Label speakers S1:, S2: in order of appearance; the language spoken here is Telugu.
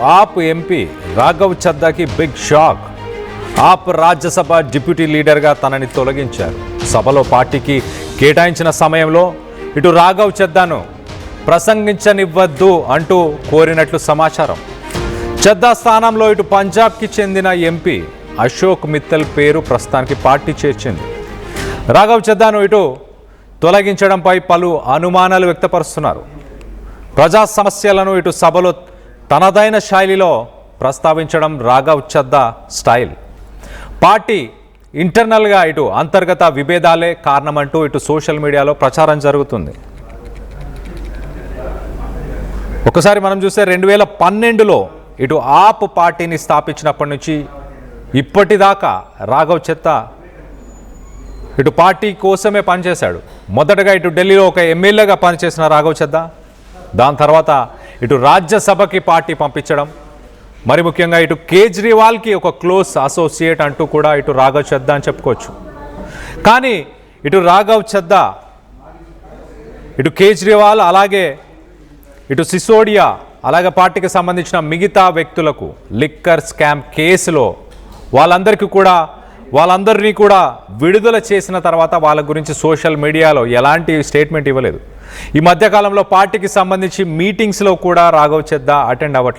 S1: आप ఎంపీ రాఘవ్ చద్దాకి బిగ్ షాక్. ఆప్ రాజ్యసభ డిప్యూటీ లీడర్గా తనని తొలగించారు. సభలో పార్టీకి కేటాయించిన సమయంలో ఇటు రాఘవ్ చద్దాను ప్రసంగించనివ్వద్దు అంటూ కోరినట్లు సమాచారం. చద్దా స్థానంలో ఇటు పంజాబ్కి చెందిన ఎంపీ అశోక్ మిత్తల్ పేరు ప్రస్తుతానికి పార్టీ చేర్చింది. రాఘవ్ చద్దాను ఇటు తొలగించడంపై పలు అనుమానాలు వ్యక్తపరుస్తున్నారు. ప్రజా సమస్యలను ఇటు సభలో తనదైన శైలిలో ప్రస్తావించడం రాఘవ్ చద్దా స్టైల్. పార్టీ ఇంటర్నల్గా ఇటు అంతర్గత విభేదాలే కారణమంటూ ఇటు సోషల్ మీడియాలో ప్రచారం జరుగుతుంది. ఒకసారి మనం చూస్తే 2012లో ఇటు ఆప్ పార్టీని స్థాపించినప్పటి నుంచి ఇప్పటిదాకా రాఘవ్ చద్దా ఇటు పార్టీ కోసమే పనిచేశాడు. మొదటగా ఇటు ఢిల్లీలో ఒక ఎమ్మెల్యేగా పనిచేసిన రాఘవ్ చద్దా దాని తర్వాత ఇటు రాజ్యసభకి పార్టీ పంపించడం, మరి ముఖ్యంగా ఇటు కేజ్రీవాల్కి ఒక క్లోజ్ అసోసియేట్ అంటూ కూడా ఇటు రాఘవ్ చద్దా అని చెప్పుకోవచ్చు. కానీ ఇటు రాఘవ్ చద్దా ఇటు కేజ్రీవాల్ అలాగే ఇటు సిసోడియా అలాగే పార్టీకి సంబంధించిన మిగతా వ్యక్తులకు లిక్కర్ స్కామ్ కేసులో వాళ్ళందరినీ కూడా విడుదల చేసిన తర్వాత వాళ్ళ గురించి సోషల్ మీడియాలో ఎలాంటి స్టేట్మెంట్ ఇవ్వలేదు. ఈ మధ్యకాలంలో పార్టీకి సంబంధించి మీటింగ్స్లో కూడా రాఘవ్ చద్దా అటెండ్ అవ్వట్లేదు.